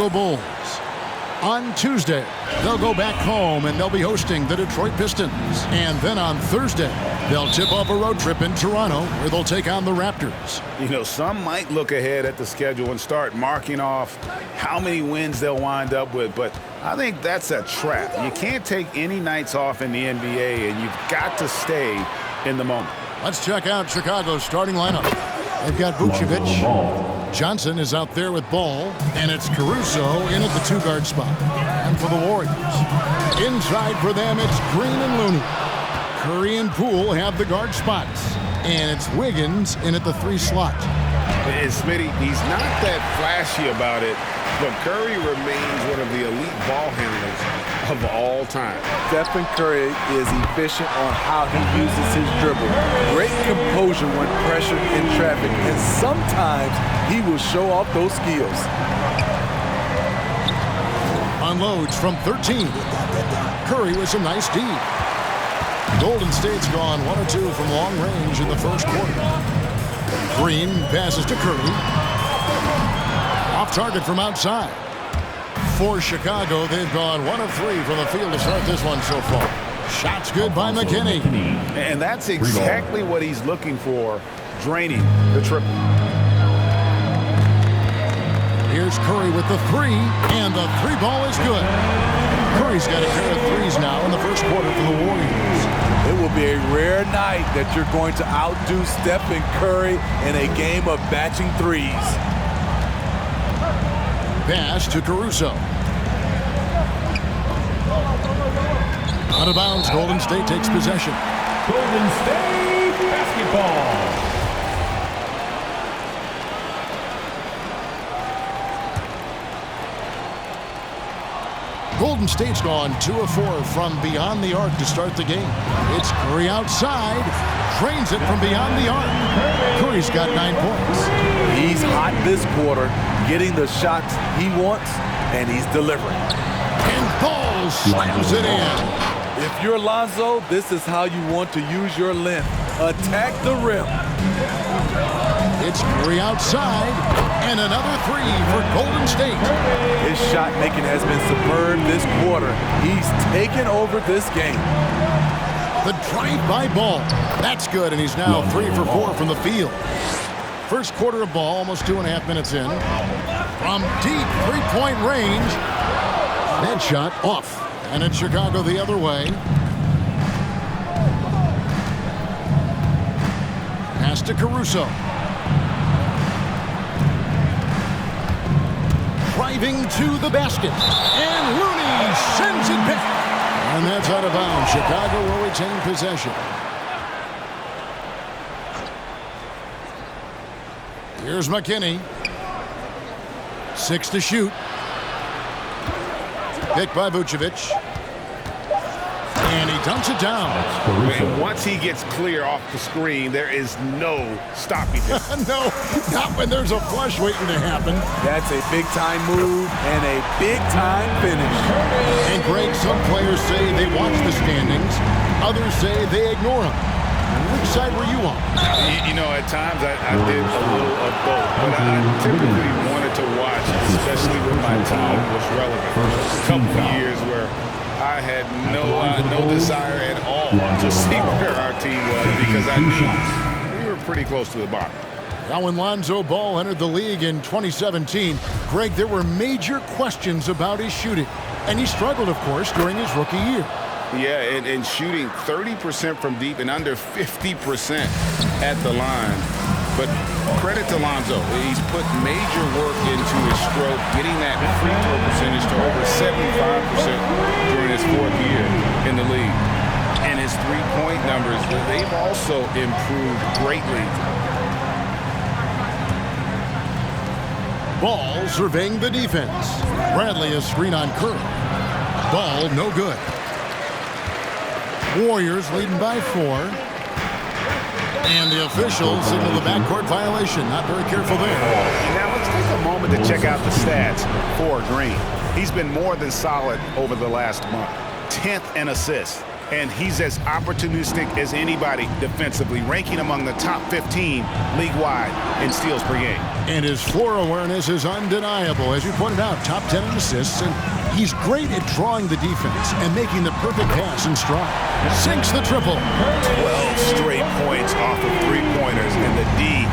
Chicago Bulls. On Tuesday, they'll go back home and they'll be hosting the Detroit Pistons. And then on Thursday, they'll tip off a road trip in Toronto where they'll take on the Raptors. You know, some might look ahead at the schedule and start marking off how many wins they'll wind up with, but I think that's a trap. You can't take any nights off in the NBA, and you've got to stay in the moment. Let's check out Chicago's starting lineup. They've got Vucevic. Johnson is out there with Ball, and it's Caruso in at the two-guard spot. And for the Warriors, inside for them, it's Green and Looney. Curry and Poole have the guard spots, and it's Wiggins in at the 3 slot. And Smitty, he's not that flashy about it, but Curry remains one of the elite ball handlers of all time. Stephen Curry is efficient on how he uses his dribble. Great composure when pressured in traffic, and sometimes he will show off those skills. Unloads from 13. Curry with some nice D. Golden State's gone 1 or 2 from long range in the first quarter. Green passes to Curry. Off target from outside. For Chicago, they've gone 1 of 3 from the field to start this one so far. Shots good by McKinney. And that's exactly what he's looking for, draining the triple. Here's Curry with the 3, and the 3 ball is good. Curry's got a pair of 3s now in the first quarter for the Warriors. It will be a rare night that you're going to outdo Stephen Curry in a game of batching 3s. Pass to Caruso. Out of bounds, Golden State takes possession. Golden State basketball. Golden State's gone 2 of 4 from beyond the arc to start the game. It's Curry outside, drains it from beyond the arc. Curry's got 9 points. He's hot this quarter, getting the shots he wants, and he's delivering. And Ball slams it in. If you're Lonzo, this is how you want to use your length. Attack the rim. It's Curry outside, and another 3 for Golden State. His shot making has been superb this quarter. He's taken over this game. The drive by Ball. That's good, and he's now 3 for 4 from the field. First quarter of ball, almost 2.5 minutes in. From deep 3-point range. That shot off, and it's Chicago the other way. Pass to Caruso. Driving to the basket, and Looney sends it back. And that's out of bounds. Chicago will retain possession. Here's McKinney. 6 to shoot. Picked by Vucevic. And he dunks it down. And once he gets clear off the screen, there is no stopping him. No, not when there's a flush waiting to happen. That's a big-time move and a big-time finish. And Greg, some players say they watch the standings. Others say they ignore them. Which side were you on? You know, at times I did a little of both, but I typically wanted to watch, especially when my team was relevant. A couple of years where I had no desire at all to see where our team was because I knew we were pretty close to the bottom. Now, when Lonzo Ball entered the league in 2017, Greg, there were major questions about his shooting. And he struggled, of course, during his rookie year. Yeah, and shooting 30% from deep and under 50% at the line. But credit to Lonzo. He's put major work into his stroke, getting that free throw percentage to over 75% during his 4th year in the league. And his three-point numbers, they've also improved greatly. Ball surveying the defense. Bradley is screen on Curry. Ball no good. Warriors leading by 4. And the officials signal the backcourt violation. Not very careful there. Now let's take a moment to check out the stats for Green. He's been more than solid over the last month. 10th in assists and he's as opportunistic as anybody defensively, ranking among the top 15 league-wide in steals per game. And his floor awareness is undeniable. As you pointed out, top 10 in assists, and he's great at drawing the defense and making the perfect pass in stride. Sinks the triple. 12 straight points off of three-pointers, and the D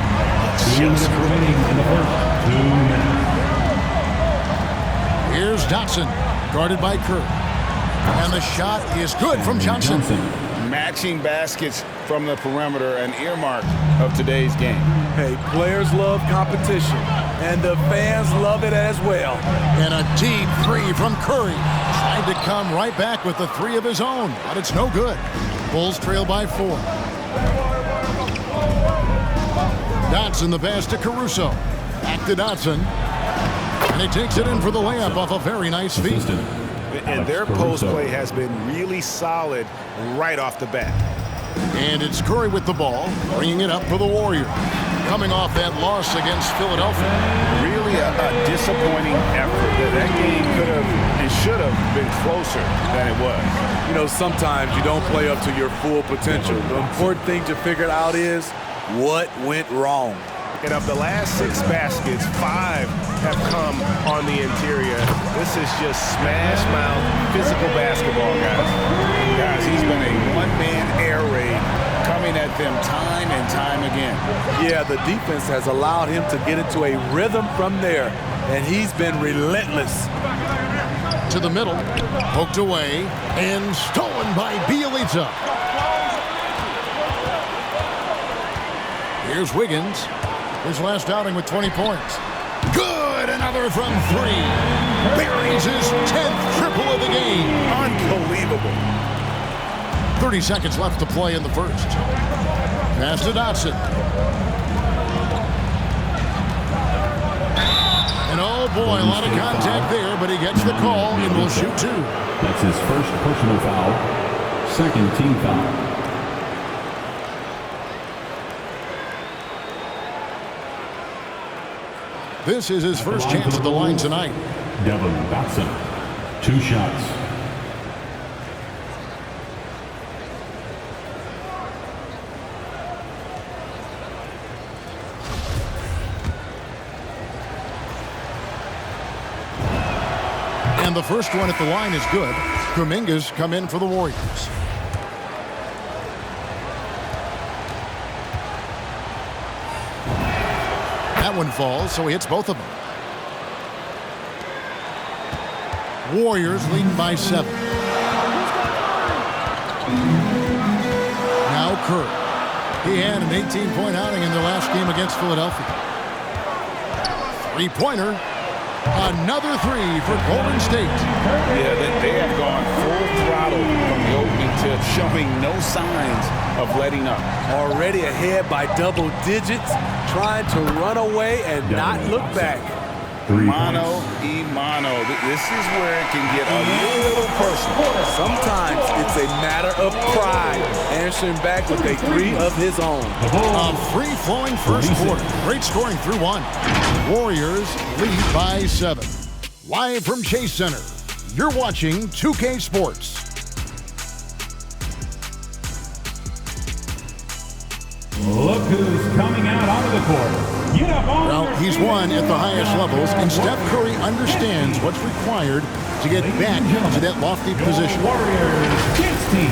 just remaining in the first 2 minutes. Here's Dotson, guarded by Kerr. And the shot is good from Johnson. matching baskets from the perimeter, an earmark of today's game. Hey, players love competition, and the fans love it as well. And a deep three from Curry. Tried to come right back with the three of his own, but it's no good. Bulls trail by 4. Dotson the pass to Caruso. Back to Dotson. And he takes it in for the layup off a very nice feed. And their post play has been really solid right off the bat. And it's Curry with the ball, bringing it up for the Warriors. Coming off that loss against Philadelphia. Really a disappointing effort. That game could have and should have been closer than it was. You know, sometimes you don't play up to your full potential. The important thing to figure out is what went wrong. And of the last 6 baskets, 5 have come on the interior. This is just smash mouth physical basketball, guys. Guys, he's been a one-man air raid coming at them time and time again. Yeah, the defense has allowed him to get into a rhythm from there, and he's been relentless. To the middle, poked away, and stolen by Bielitsa. Here's Wiggins. His last outing with 20 points. Good! Another from 3. Buries his 10th triple of the game. Unbelievable. 30 seconds left to play in the first. Pass to Dotson. And oh boy, a lot of contact there, but he gets the call and will shoot 2. That's his first personal foul. Second team foul. This is his first chance at the line tonight. Devin Dotson, 2 shots. And the first one at the line is good. Kuminga's come in for the Warriors. That one falls, so he hits both of them. Warriors leading by 7. Now Kerr. He had an 18-point outing in their last game against Philadelphia. 3-pointer. Another 3 for Golden State. Yeah, they have gone full throttle from the opening tip, showing no signs of letting up. Already ahead by double digits, trying to run away and not look back. Mano y mano. This is where it can get a little personal. Sometimes it's a matter of pride, answering back with a 3 of his own. A free-flowing first quarter. Great scoring through 1. Warriors lead by 7. Live from Chase Center, you're watching 2K Sports. Look who's coming out onto the court. Get up on Well, he's won at the highest levels, and Steph Curry understands what's required to get back to that lofty position. Warriors Kids team.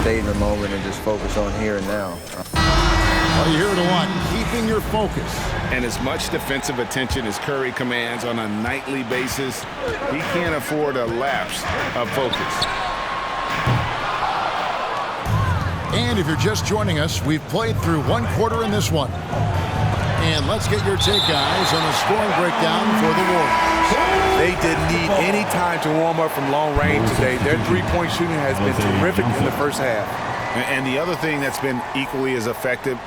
Stay in the moment and just focus on here and now. Well, you hear it a lot, keeping your focus. And as much defensive attention as Curry commands on a nightly basis, he can't afford a lapse of focus. And if you're just joining us, we've played through 1 quarter in this one. And let's get your take, guys, on the scoring breakdown for the Warriors. They didn't need any time to warm up from long range today. Their three-point shooting has been terrific in the first half. And the other thing that's been equally as effective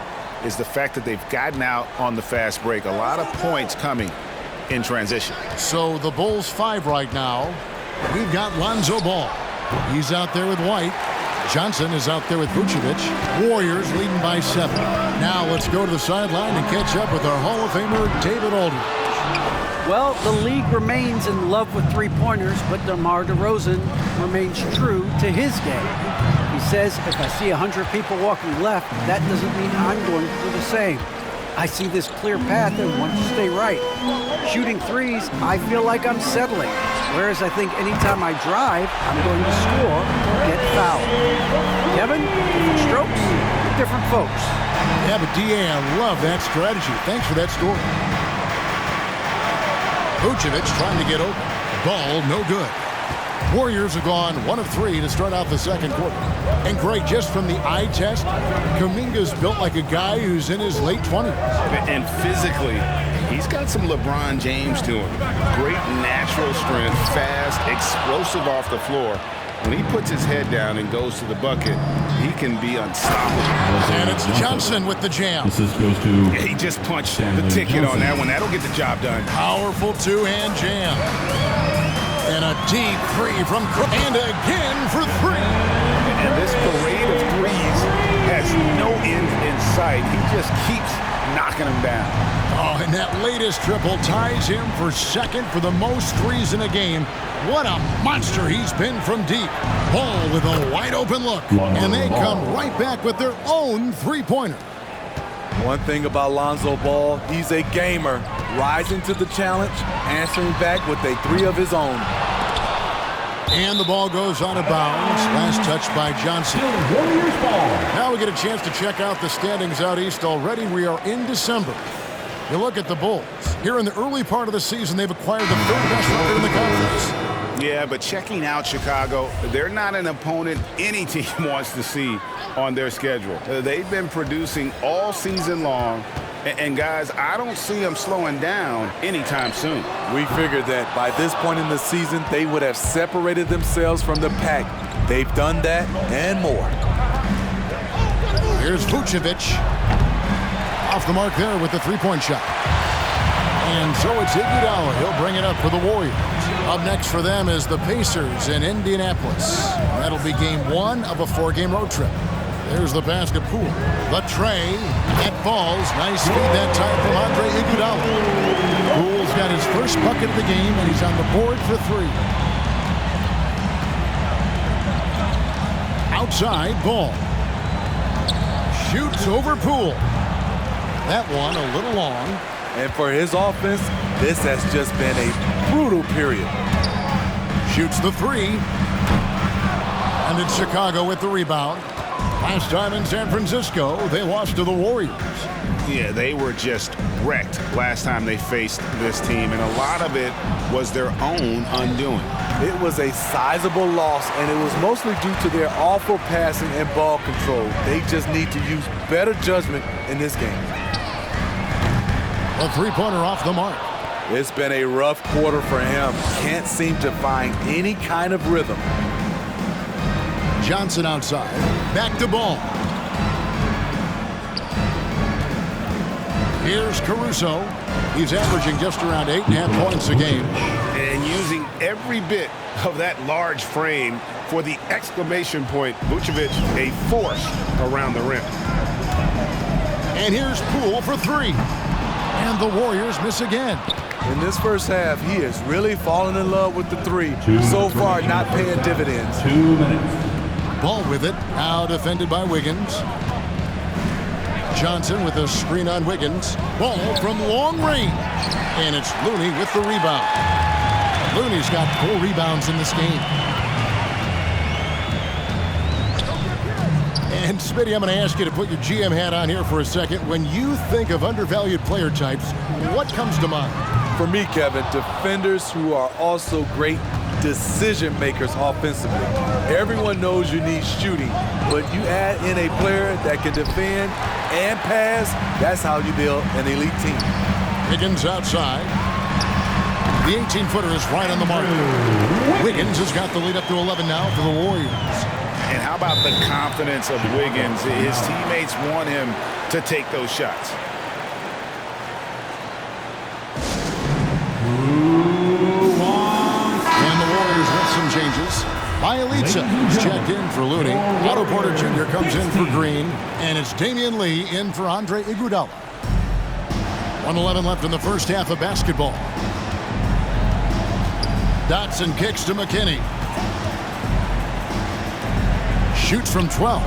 is the fact that they've gotten out on the fast break. A lot of points coming in transition. So the Bulls 5 right now. We've got Lonzo Ball. He's out there with White. Johnson is out there with Vucevic. Warriors leading by 7. Now let's go to the sideline and catch up with our Hall of Famer, David Aldridge. Well, the league remains in love with three-pointers, but DeMar DeRozan remains true to his game. He says, if I see 100 people walking left, that doesn't mean I'm going to do the same. I see this clear path and want to stay right. Shooting threes, I feel like I'm settling. Whereas I think anytime I drive, I'm going to score or get fouled. Kevin, different strokes, different folks. Yeah, but DA, I love that strategy. Thanks for that story. Vucevic trying to get open. Ball, no good. Warriors have gone 1 of 3 to start out the second quarter. And great, just from the eye test, Kuminga's built like a guy who's in his late 20s. And physically, he's got some LeBron James to him. Great natural strength, fast, explosive off the floor. When he puts his head down and goes to the bucket, he can be unstoppable. And it's Johnson with the jam. Assist goes to... Yeah, he just punched the ticket on that one. That'll get the job done. Powerful two-hand jam. And a deep three from and again for 3. And this parade of threes has no end in sight. He just keeps knocking them down. Oh, and that latest triple ties him for second for the most threes in a game. What a monster he's been from deep. Ball with a wide open look. And they come right back with their own three-pointer. One thing about Lonzo Ball, he's a gamer, rising to the challenge, answering back with a 3 of his own. And the ball goes out of bounds. Last touch by Johnson. Now we get a chance to check out the standings out east already. We are in December. You look at the Bulls. Here in the early part of the season, they've acquired the 3rd best record in the conference. Yeah, but checking out Chicago, they're not an opponent any team wants to see on their schedule. They've been producing all season long, and guys, I don't see them slowing down anytime soon. We figured that by this point in the season, they would have separated themselves from the pack. They've done that and more. Here's Vucevic. Off the mark there with the three-point shot. And so it's Iguodala. He'll bring it up for the Warriors. Up next for them is the Pacers in Indianapolis. That'll be game 1 of a 4-game road trip. There's the basket pool. The tray. That falls. Nice feed that time from Andre Iguodala. Poole's got his first bucket of the game, and he's on the board for 3. Outside, Ball. Shoots over Poole. That one a little long. And for his offense, this has just been a brutal period. Shoots the 3. And it's Chicago with the rebound. Last time in San Francisco, they lost to the Warriors. Yeah, they were just wrecked last time they faced this team, and a lot of it was their own undoing. It was a sizable loss, and it was mostly due to their awful passing and ball control. They just need to use better judgment in this game. A three-pointer off the mark. It's been a rough quarter for him. Can't seem to find any kind of rhythm. Johnson outside. Back to Ball. Here's Caruso. He's averaging just around 8.5 points a game. And using every bit of that large frame for the exclamation point. Vucevic, a force around the rim. And here's Poole for 3. And the Warriors miss again. In this first half, he has really fallen in love with the 3. So far, not paying dividends. 2 minutes. Ball with it. Now defended by Wiggins. Johnson with a screen on Wiggins. Ball from long range. And it's Looney with the rebound. Looney's got 4 rebounds in this game. And Smitty, I'm going to ask you to put your GM hat on here for a second. When you think of undervalued player types, what comes to mind? For me, Kevin, defenders who are also great decision makers offensively. Everyone knows you need shooting, but you add in a player that can defend and pass, that's how you build an elite team. Wiggins outside. The 18-footer is right on the mark. Wiggins has got the lead up to 11 now for the Warriors. And how about the confidence of Wiggins? His teammates want him to take those shots. And the Warriors with some changes. Bielitsa is checked in for Looney. Otto Porter Jr. comes in for Green. And it's Damian Lee in for Andre Iguodala. 1:11 left in the first half of basketball. Dotson kicks to McKinney. shoots from 12.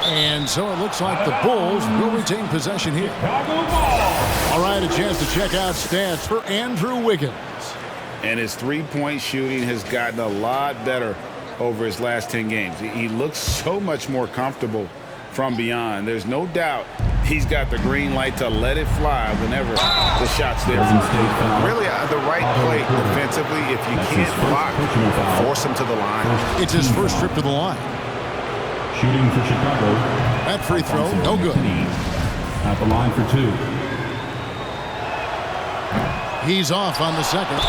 And so it looks like the Bulls will retain possession here. All right, a chance to check out stats for Andrew Wiggins. And his three-point shooting has gotten a lot better over his last 10 games. He looks so much more comfortable from beyond. There's no doubt he's got the green light to let it fly whenever the shot's there. Really, the right play defensively. If you can't block, force him to the line. It's his first trip to the line. Shooting for Chicago. That free throw, no good. At the line for 2. He's off on the second.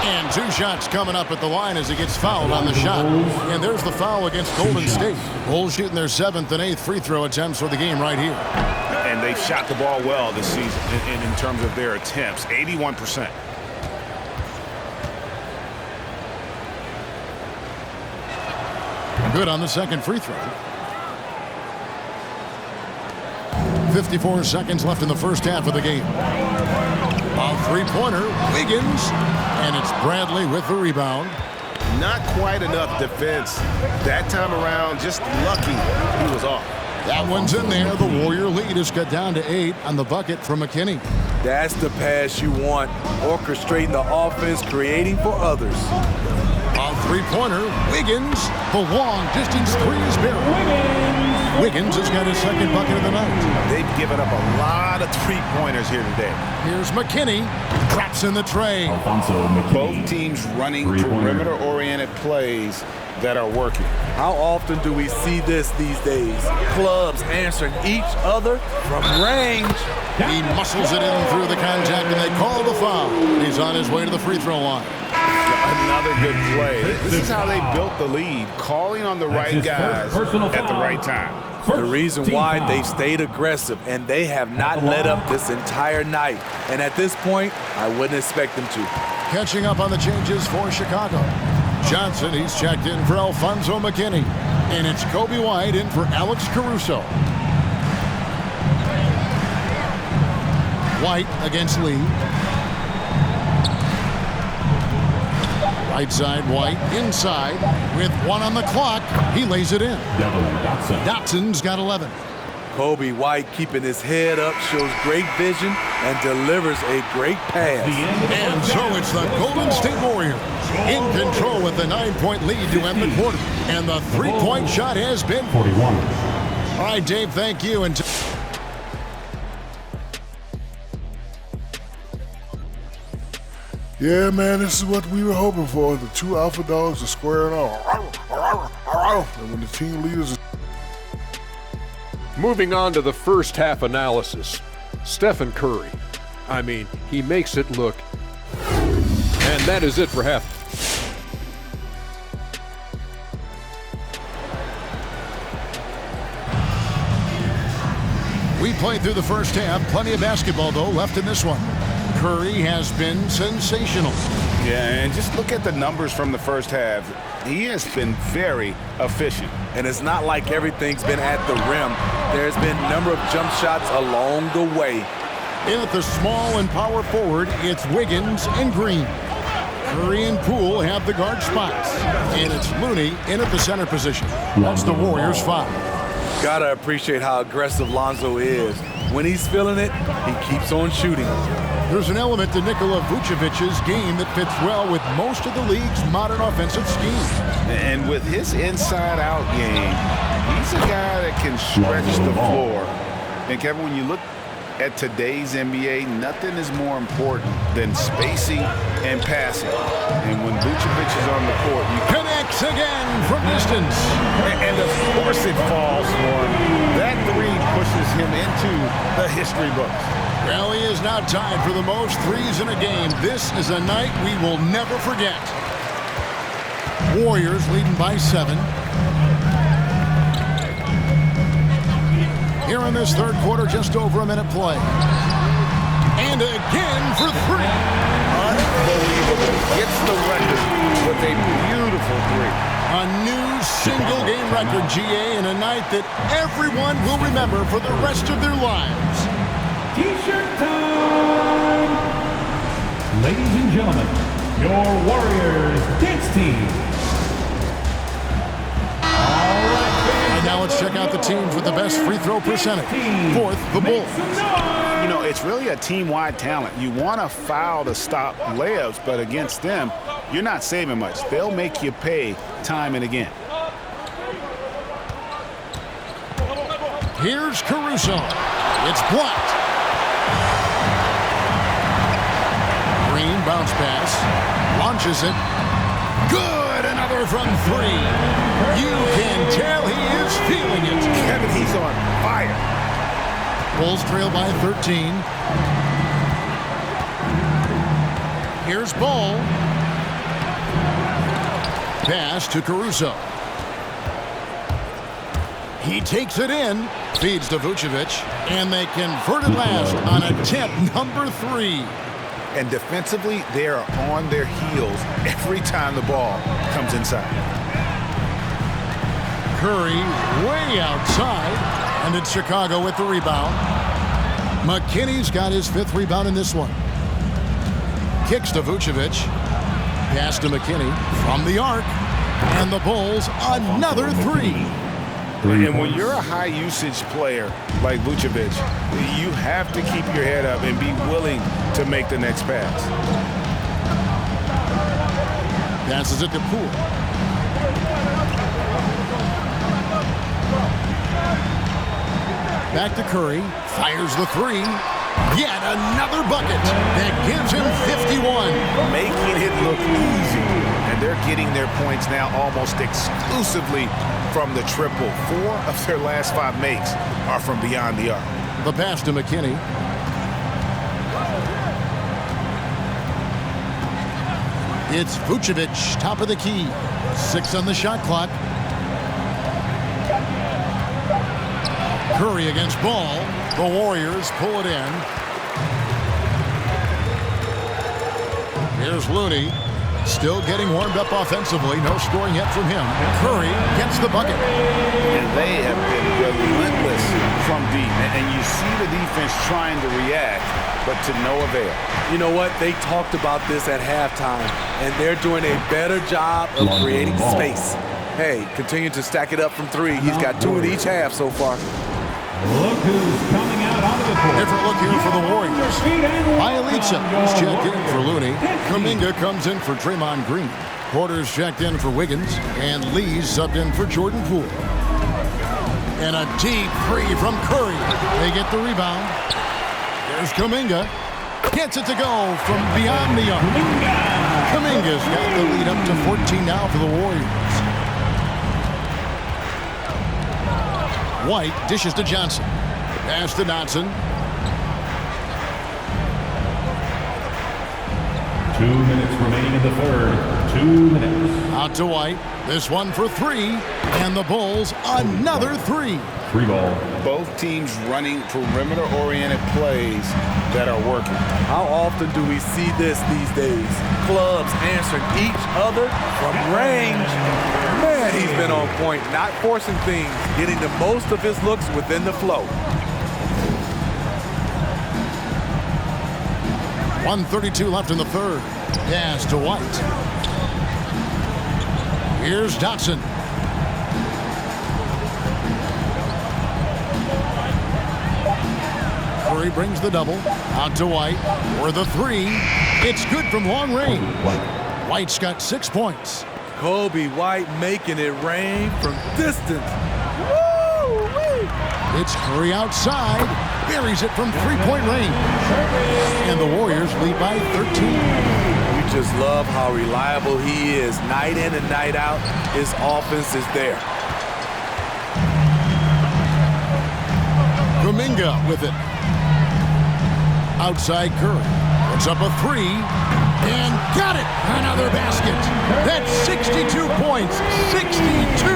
And 2 shots coming up at the line as he gets fouled on the shot. And there's the foul against Golden State. Bulls shooting their 7th and 8th free throw attempts for the game right here. And they've shot the ball well this season in terms of their attempts, 81%. Good on the second free throw. 54 seconds left in the first half of the game. A three-pointer, Wiggins, and it's Bradley with the rebound. Not quite enough defense that time around. Just lucky he was off. That one's in there. The Warrior lead is cut down to 8 on the bucket from McKinney. That's the pass you want. Orchestrating the offense, creating for others. A three-pointer, Wiggins. The long-distance three is buried. Wiggins has got his second bucket of the night. They've given up a lot of three-pointers here today. Here's McKinney. Drops in the tray. Both teams running perimeter-oriented plays that are working. How often do we see this these days? Clubs answering each other from range. He muscles it in through the contact, and they call the foul. He's on his way to the free throw line. Another good play. This is how they built the lead, calling on the right guys at the right time. The reason why they've stayed aggressive, and they have not let up this entire night. And at this point, I wouldn't expect them to. Catching up on the changes for Chicago. Johnson, he's checked in for Alfonso McKinney. And it's Kobe White in for Alex Caruso. White against Lee. Right side, White inside with 1 on the clock. He lays it in. Dotson's got 11. Kobe White keeping his head up, shows great vision, and delivers a great pass. And so it's the Golden State Warriors in control with the 9-point lead to end the quarter. And the three-point shot has been 41. All right, Dave, thank you. And yeah, man, this is what we were hoping for. The 2 alpha dogs are squaring off. And when the team leaders are... Moving on to the first half analysis. Stephen Curry. I mean, he makes it look. And that is it for half. We played through the first half. Plenty of basketball, though, left in this one. Curry has been sensational. Yeah, and just look at the numbers from the first half. He has been very efficient. And it's not like everything's been at the rim. There's been a number of jump shots along the way. In at the small and power forward, it's Wiggins and Green. Curry and Poole have the guard spots. And it's Looney in at the center position. That's the Warriors' foul. Gotta appreciate how aggressive Lonzo is. When he's feeling it, he keeps on shooting. There's an element to Nikola Vucevic's game that fits well with most of the league's modern offensive scheme. And with his inside-out game, he's a guy that can stretch the floor. And Kevin, when you look at today's NBA, nothing is more important than spacing and passing. And when Vucevic is on the court, you connects again from distance. And of course it falls for him. That three pushes him into the history books. Well, he is now tied for the most threes in a game. This is a night we will never forget. Warriors leading by 7. Here in this third quarter, just over a minute play. And again for 3. Unbelievable. Gets the record with a beautiful 3. A new single-game record, GA, in a night that everyone will remember for the rest of their lives. T-shirt time! Ladies and gentlemen, your Warriors dance team. Now let's check out the teams with the best free throw percentage. Fourth, the Bulls. You know, it's really a team-wide talent. You want to foul to stop layups, but against them, you're not saving much. They'll make you pay time and again. Here's Caruso. It's blocked. Green bounce pass. Launches it. Good. Another from three. You can tell he is feeling it. Kevin, he's on fire. Bulls trail by 13. Here's Ball. Pass to Caruso. He takes it in, feeds to Vucevic, and they convert it last on attempt number 3. And defensively, they are on their heels every time the ball comes inside. Curry way outside, and it's Chicago with the rebound. McKinney's got his 5th rebound in this one. Kicks to Vucevic. Pass to McKinney from the arc, and the Bulls another 3. And when you're a high-usage player like Vucevic, you have to keep your head up and be willing to make the next pass. Passes it to Poole. Back to Curry. Fires the 3. Yet another bucket that gives him 51. Making it look easy. And they're getting their points now almost exclusively from the triple. 4 of their last 5 makes are from beyond the arc. The pass to McKinney. It's Vucevic, top of the key. 6 on the shot clock. Curry against Ball. The Warriors pull it in. Here's Looney. Still getting warmed up offensively. No scoring yet from him. Curry gets the bucket. And they have been relentless from deep. And you see the defense trying to react, but to no avail. You know what? They talked about this at halftime, and they're doing a better job of creating space. Hey, continue to stack it up from 3. He's got 2 in each half so far. Look who's coming out onto the court. Different look here for the Warriors. Bielitsa is checked in for Looney. Kuminga comes in for Draymond Green. Porter's checked in for Wiggins. And Lee's subbed in for Jordan Poole. And a deep 3 from Curry. They get the rebound. Here's Kuminga. Gets it to go from beyond the arc. Kuminga's got the lead up to 14 now for the Warriors. White dishes to Johnson. Pass to Dotson. 2 minutes remaining in the third. 2 minutes. Out to White. This one for 3. And the Bulls another 3. 3 ball. Both teams running perimeter-oriented plays that are working. How often do we see this these days? Clubs answering each other from range. Man, he's been on point, not forcing things, getting the most of his looks within the flow. 1:32 left in the third. Pass to White. Here's Dotson. Curry brings the double. Out to White. For the 3. It's good from long range. White's got 6 points. Kobe White making it rain from distance. Woo-wee. It's Curry outside. Buries it from 3-point range. And the Warriors lead by 13. You just love how reliable he is. Night in and night out, his offense is there. Kuminga with it. Outside Curry. Puts up a 3. And got it! Another basket. That's 62 points. 62!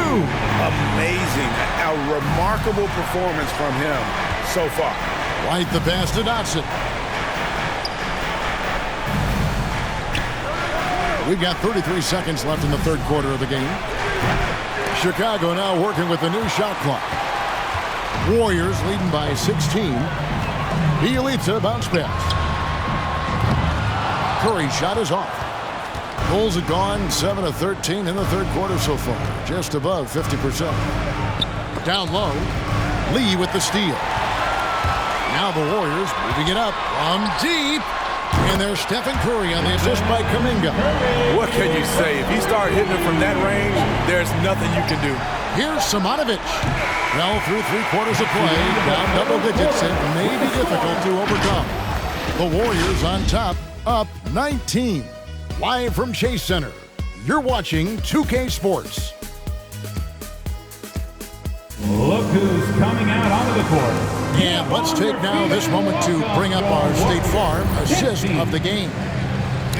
Amazing. A remarkable performance from him so far. White the pass to Dotson. We've got 33 seconds left in the third quarter of the game. Chicago now working with the new shot clock. Warriors leading by 16. Bielitsa bounce pass. Curry's shot is off. Bulls have gone 7 of 13 in the third quarter so far, just above 50%. down low. Lee with the steal. Now the Warriors moving it up from deep. And there's Stephen Curry on the assist by Kuminga. What can you say? If he started hitting it from that range, there's nothing you can do. Here's Simonovic. Well, through 3/4 of play, down double digits, it may be difficult to overcome. The Warriors on top, up 19. Live from Chase Center, you're watching 2K Sports. Look who's coming out onto the court. And let's take now this moment to bring up our State Farm assist of the game.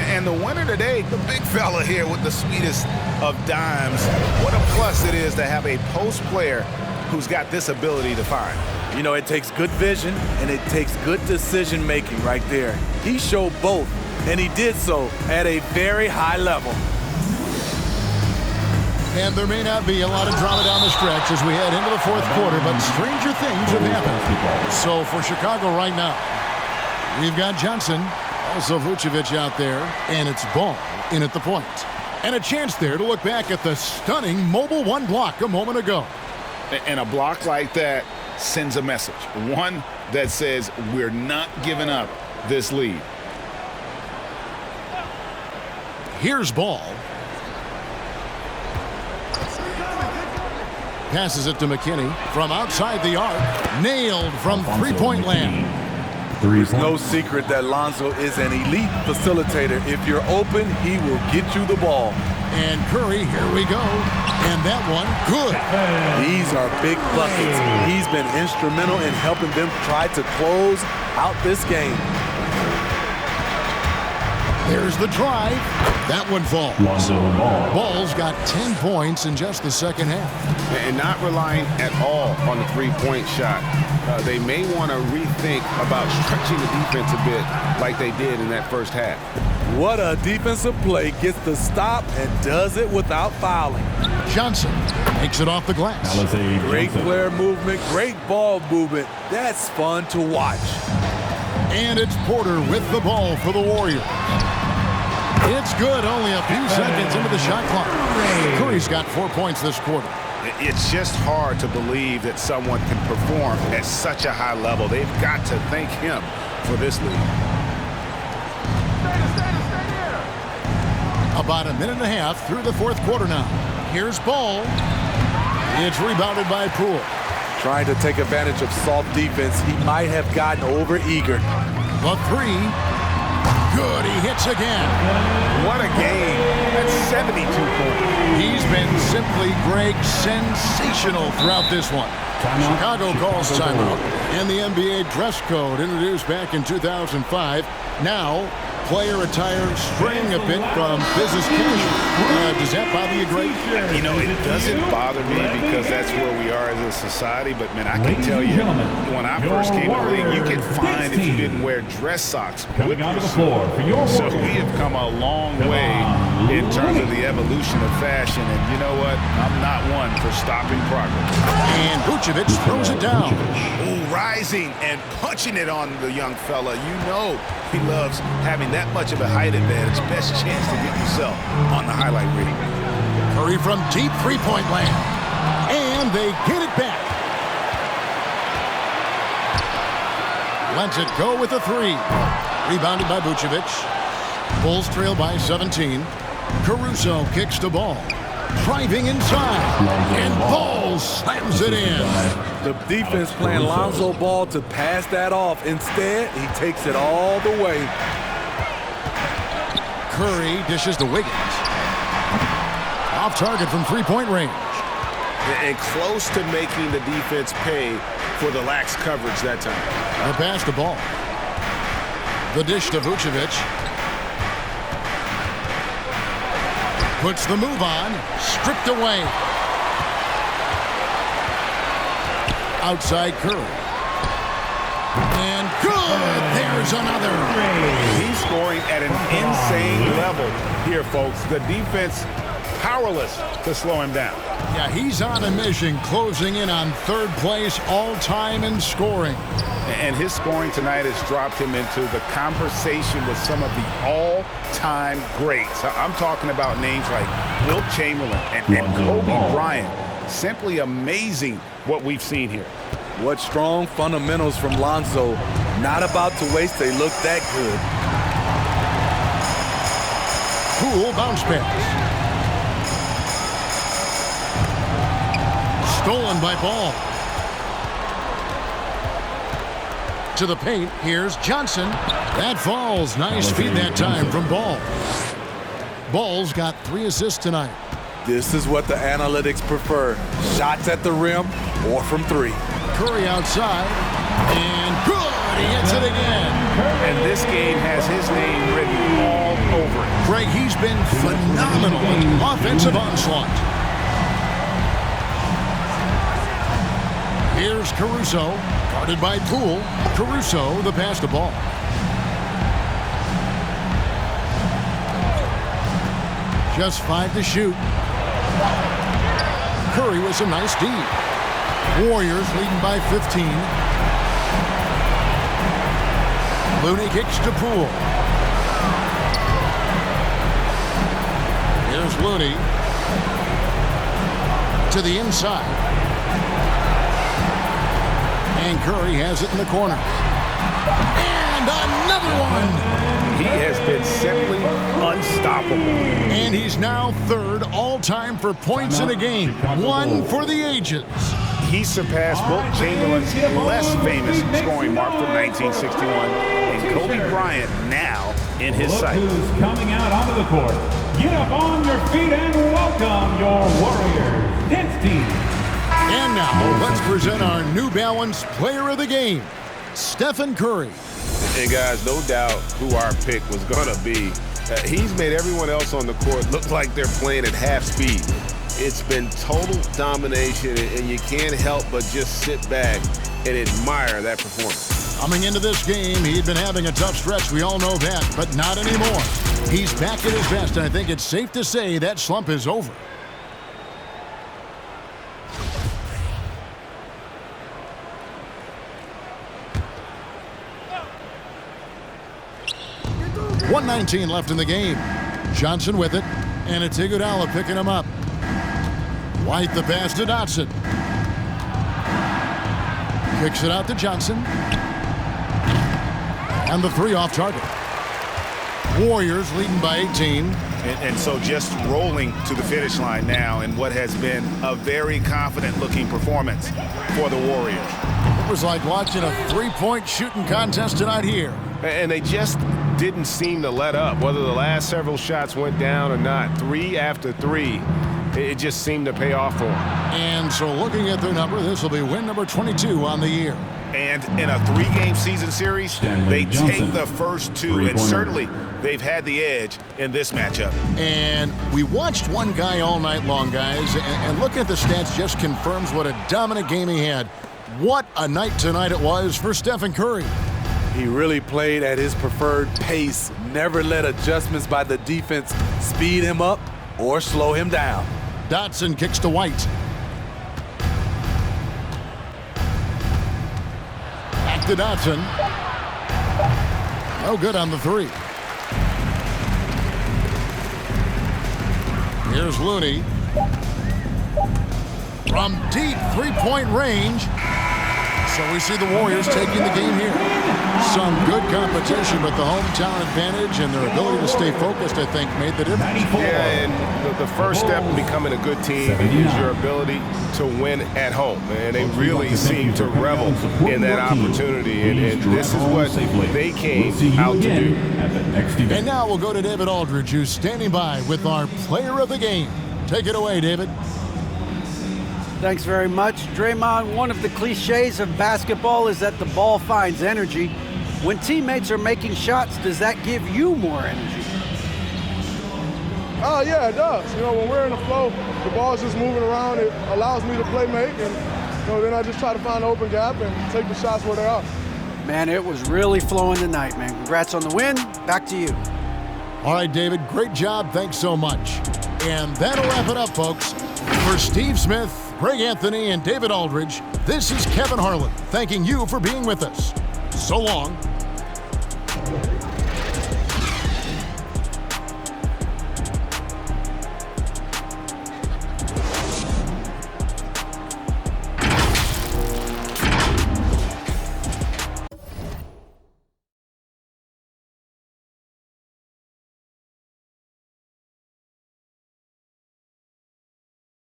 And the winner today, the big fella here with the sweetest of dimes. What a plus it is to have a post player who's got this ability to find. You know, it takes good vision and it takes good decision making right there. He showed both, and he did so at a very high level. And there may not be a lot of drama down the stretch as we head into the fourth quarter, but stranger things have happened. So for Chicago right now, we've got Johnson, also Vucevic out there, and it's Ball in at the point. And a chance there to look back at the stunning mobile one block a moment ago. And a block like that sends a message, one that says we're not giving up this lead. Here's Ball. Passes it to McKinney from outside the arc. Nailed from three-point land. There's no secret that Lonzo is an elite facilitator. If you're open, he will get you the ball. And Curry, here we go. And that one, good. These are big buckets. He's been instrumental in helping them try to close out this game. There's the drive. That one falls. Ball's got 10 points in just the second half. And not relying at all on the three-point shot. They may want to rethink about stretching the defense a bit like they did in that first half. What a defensive play. Gets the stop and does it without fouling. Johnson makes it off the glass. Great player movement, great ball movement. That's fun to watch. And it's Porter with the ball for the Warriors. It's good, only a few seconds into the shot clock. Curry's got 4 points this quarter. It's just hard to believe that someone can perform at such a high level. They've got to thank him for this lead. About a minute and a half through the fourth quarter now. Here's Ball. It's rebounded by Poole. Trying to take advantage of soft defense. He might have gotten over-eager. The three. Good, he hits again. What a game. That's 72 points. He's been simply, Greg, sensational throughout this one. Chicago calls timeout. And the NBA dress code introduced back in 2005. Now, player attire straying a bit from business casual. Does that bother you, Greg? You know, it doesn't bother me because that's where we are as a society. But, man, I can tell you, when I first came to the league, you get fined if you didn't wear dress socks with your suit. So we have come a long way in terms of the evolution of fashion. And you know what? I'm not one for stopping progress. And Vucevic throws it down. Ooh, rising and punching it on the young fella. You know he loves having that much of a height advantage. Best chance to get yourself on the highlight reel. Curry from deep three-point land. And they get it back. Lets it go with a three. Rebounded by Vucevic. Bulls trail by 17. Caruso kicks the ball. Driving inside. And Ball slams it in. The defense playing Lonzo Ball to pass that off. Instead, he takes it all the way. Curry dishes to Wiggins. Off target from three-point range. And close to making the defense pay for the lax coverage that time. The pass to Ball. The dish to Vucevic. Puts the move on. Stripped away. Outside Curry. And good! There's another. He's scoring at an insane level here, folks. The defense powerless to slow him down. Yeah, he's on a mission, closing in on third place all-time in scoring. And his scoring tonight has dropped him into the conversation with some of the all-time greats. I'm talking about names like Wilt Chamberlain and Kobe Bryant. Simply amazing what we've seen here. What strong fundamentals from Lonzo. Not about to waste. They look that good. Cool bounce pass. Stolen by Ball. To the paint, here's Johnson. That falls. Nice feed that time from Ball. Ball's got 3 assists tonight. This is what the analytics prefer. Shots at the rim or from 3. Curry outside. And good. He hits it again. And this game has his name written all over it. Greg, he's been phenomenal in offensive onslaught. Here's Caruso, guarded by Poole. Caruso, the pass to Ball. Just 5 to shoot. Curry with some nice D. Warriors leading by 15. Looney kicks to Poole. Here's Looney to the inside. And Curry has it in the corner. And another one! He has been simply unstoppable. And he's now 3rd all-time for points in a game. 1 for the ages. He surpassed Wilt Chamberlain's less famous scoring mark from 1961. And Kobe Bryant now in his sights. Who's coming out onto the court. Get up on your feet and welcome your Warriors dance team. And now, let's present our New Balance Player of the Game, Stephen Curry. And guys, no doubt who our pick was going to be. He's made everyone else on the court look like they're playing at half speed. It's been total domination, and you can't help but just sit back and admire that performance. Coming into this game, he'd been having a tough stretch. We all know that, but not anymore. He's back at his best, and I think it's safe to say that slump is over. .119 left in the game. Johnson with it, and it's Iguodala picking him up. White the pass to Dotson. Kicks it out to Johnson. And the 3 off target. Warriors leading by 18. And so just rolling to the finish line now in what has been a very confident-looking performance for the Warriors. It was like watching a 3-point shooting contest tonight here. And they just didn't seem to let up, whether the last several shots went down or not. 3 after 3, it just seemed to pay off for them. And so looking at their number, this will be win number 22 on the year. And in a 3-game season series, they take the first 2, and certainly they've had the edge in this matchup. And we watched one guy all night long, guys, and looking at the stats just confirms what a dominant game he had. What a night tonight it was for Stephen Curry. He really played at his preferred pace, never let adjustments by the defense speed him up or slow him down. Dotson kicks to White. Back to Dotson. No good on the 3. Here's Looney. From deep 3-point range. So we see the Warriors taking the game here. Some good competition, but the hometown advantage and their ability to stay focused, I think, made the difference. Yeah, and the first step in becoming a good team is your ability to win at home. And they really seem to revel in that opportunity. And this is what they came out to do. And now we'll go to David Aldridge, who's standing by with our player of the game. Take it away, David. Thanks very much. Draymond, one of the cliches of basketball is that the ball finds energy. When teammates are making shots, does that give you more energy? Oh, yeah, it does. You know, when we're in the flow, the ball's just moving around. It allows me to play make, and then I just try to find an open gap and take the shots where they are. Man, it was really flowing tonight, man. Congrats on the win. Back to you. All right, David, great job. Thanks so much. And that'll wrap it up, folks. For Steve Smith, Greg Anthony, and David Aldridge, this is Kevin Harlan thanking you for being with us. So long.